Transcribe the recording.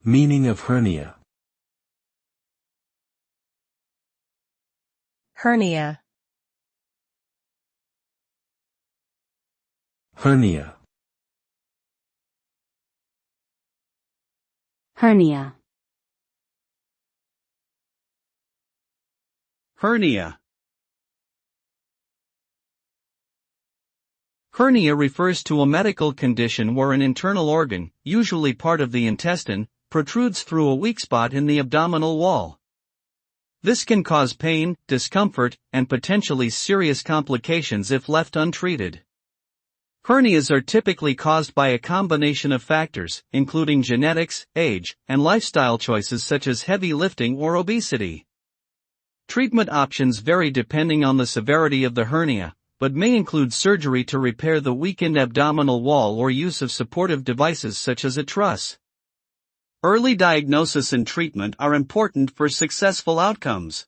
Meaning of hernia. Hernia. Hernia. Hernia. Hernia. Hernia refers to a medical condition where an internal organ, usually part of the intestine, protrudes through a weak spot in the abdominal wall. This can cause pain, discomfort, and potentially serious complications if left untreated. Hernias are typically caused by a combination of factors, including genetics, age, and lifestyle choices such as heavy lifting or obesity. Treatment options vary depending on the severity of the hernia, but may include surgery to repair the weakened abdominal wall or use of supportive devices such as a truss. Early diagnosis and treatment are important for successful outcomes.